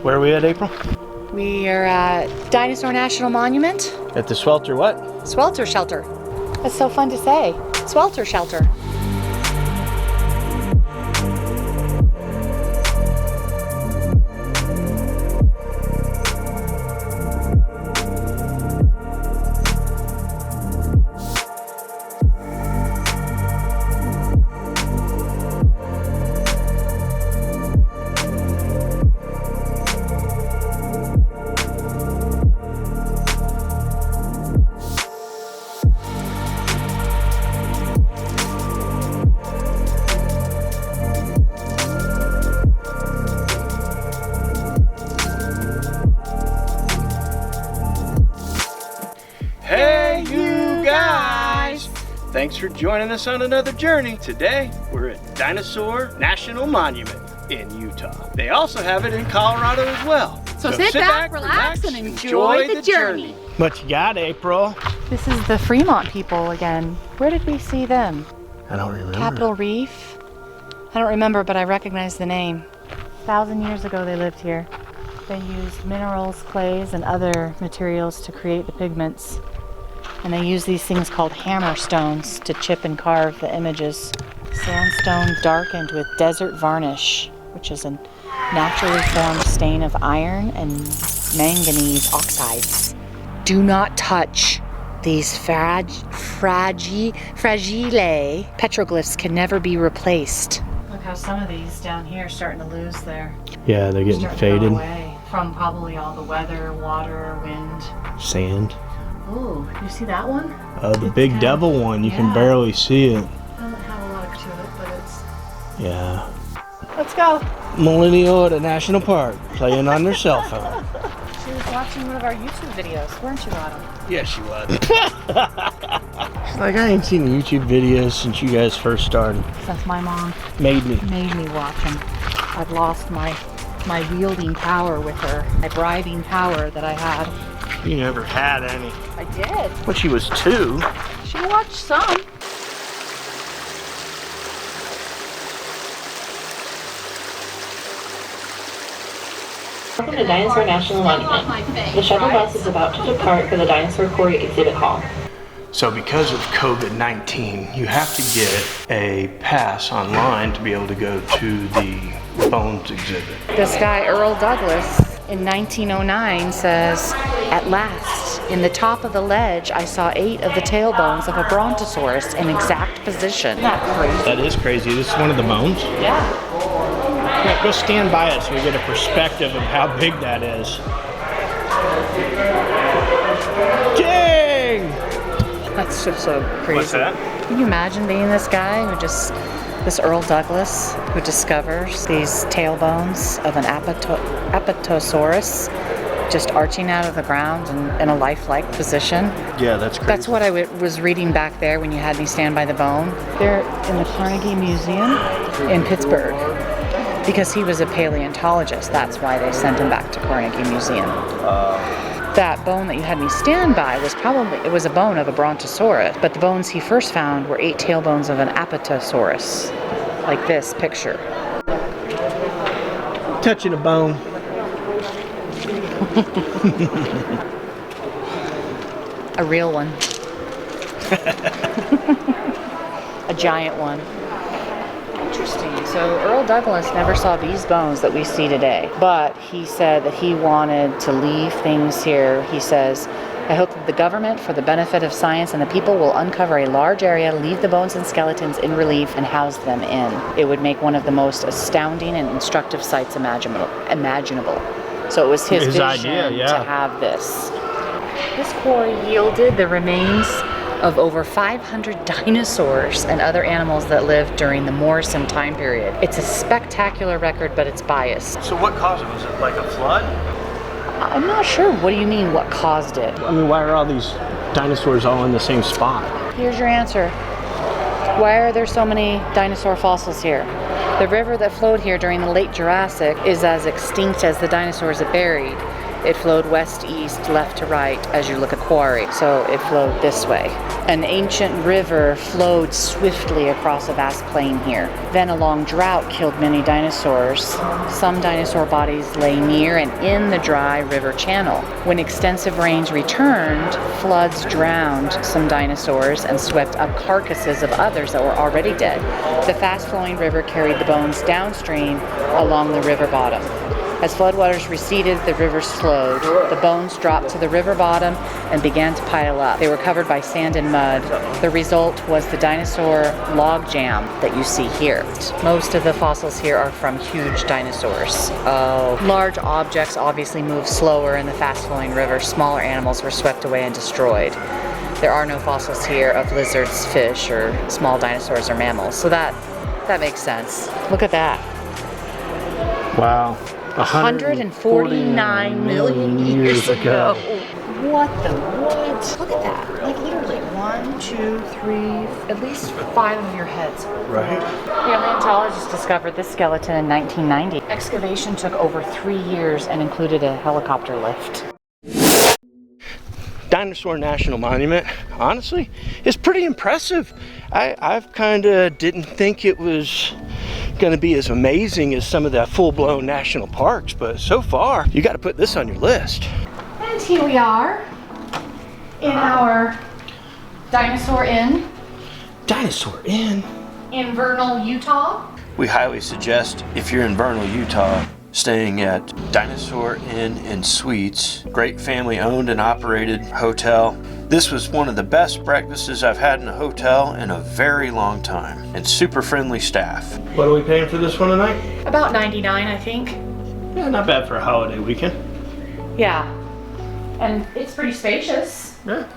Where are we at, April? We are at Dinosaur National Monument. At the Swelter what? Swelter Shelter. That's so fun to say. Swelter Shelter. Hey you guys! Thanks for joining us on another journey. Today we're at Dinosaur National Monument in Utah. They also have it in Colorado as well. So sit back, relax, and enjoy the journey. What you got, April? This is the Fremont people again. Where did we see them? I don't remember. Capitol Reef? I don't remember, but I recognize the name. 1,000 years ago they lived here. They used minerals, clays, and other materials to create the pigments. And they use these things called hammer stones to chip and carve the images. Sandstone darkened with desert varnish, which is a naturally formed stain of iron and manganese oxides. Do not touch these fragile petroglyphs can never be replaced. Look how some of these down here are starting to lose their... Yeah, they're getting faded. Away from probably all the weather, water, wind. Sand. Ooh, you see that one? Oh, the big devil one. You can barely see it. Doesn't have a lot to it, but it's... Yeah. Let's go. Millennial at a national park playing on their cell phone. She was watching one of our YouTube videos, weren't you, Autumn? Yeah, she was. She's like, I ain't seen a YouTube videos since you guys first started. Since my mom Made me watch them. I've lost my wielding power with her, my bribing power that I had. You never had any. I did. When she was 2. She watched some. Welcome to Dinosaur National Monument. The shuttle bus is about to depart for the Dinosaur Quarry exhibit hall. So because of COVID-19, you have to get a pass online to be able to go to the Bones exhibit. This guy, Earl Douglas, in 1909 says, "At last, in the top of the ledge, I saw 8 of the tailbones of a brontosaurus in exact position." Isn't that crazy? That is crazy. This is one of the bones? Yeah. Go stand by it so we get a perspective of how big that is. King! That's just so crazy. What's that? Can you imagine being this guy who this Earl Douglas, who discovers these tailbones of an apatosaurus just arching out of the ground in a lifelike position? Yeah, that's crazy. That's what I was reading back there when you had me stand by the bone. They're in the Carnegie Museum in Pittsburgh. Because he was a paleontologist, that's why they sent him back to Carnegie Museum. That bone that you had me stand by was it was a bone of a brontosaurus, but the bones he first found were 8 tailbones of an apatosaurus, like this picture. Touching a bone. A real one. A giant one. Interesting. So Earl Douglas never saw these bones that we see today, but he said that he wanted to leave things here. He says, "I hope that the government, for the benefit of science and the people, will uncover a large area, leave the bones and skeletons in relief, and house them in. It would make one of the most astounding and instructive sights imaginable." So it was his vision idea, yeah. to have this. This quarry yielded the remains of over 500 dinosaurs and other animals that lived during the Morrison time period. It's a spectacular record, but it's biased. So what caused it? Was it like a flood? I'm not sure. What do you mean, what caused it? I mean, why are all these dinosaurs all in the same spot? Here's your answer. Why are there so many dinosaur fossils here? The river that flowed here during the late Jurassic is as extinct as the dinosaurs it buried. It flowed west to east, left to right as you look at quarry. So it flowed this way. An ancient river flowed swiftly across a vast plain here. Then a long drought killed many dinosaurs. Some dinosaur bodies lay near and in the dry river channel. When extensive rains returned, floods drowned some dinosaurs and swept up carcasses of others that were already dead. The fast-flowing river carried the bones downstream along the river bottom. As floodwaters receded, the river slowed. The bones dropped to the river bottom and began to pile up. They were covered by sand and mud. The result was the dinosaur log jam that you see here. Most of the fossils here are from huge dinosaurs. Large objects obviously move slower in the fast-flowing river. Smaller animals were swept away and destroyed. There are no fossils here of lizards, fish, or small dinosaurs or mammals. So that makes sense. Look at that. Wow. 149 million years ago. What the what? Look at that. Like literally 1, 2, 3, at least 5 of your heads. Right. Paleontologists discovered this skeleton in 1990. Excavation took over 3 years and included a helicopter lift. Dinosaur National Monument, honestly, is pretty impressive. I've kind of didn't think it was going to be as amazing as some of the full-blown national parks, but so far, you got to put this on your list. And here we are in our Dinosaur Inn Dinosaur Inn? in Vernal, Utah. We highly suggest, if you're in Vernal, Utah, staying at Dinosaur Inn and Suites. Great family-owned and operated hotel. This was one of the best breakfasts I've had in a hotel in a very long time, and super friendly staff. What are we paying for this one tonight? About 99, I think. Yeah, not bad for a holiday weekend. Yeah. And it's pretty spacious. Yeah.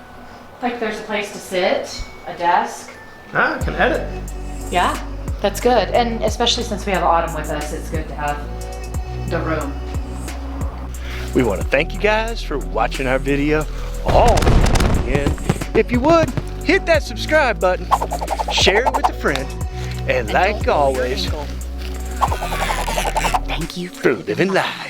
Like there's a place to sit, a desk. I can edit. Yeah, that's good. And especially since we have Autumn with us, it's good to have the room. We want to thank you guys for watching our video all the way to the end. If you would, hit that subscribe button, share it with a friend, and like always, Thank you for living life.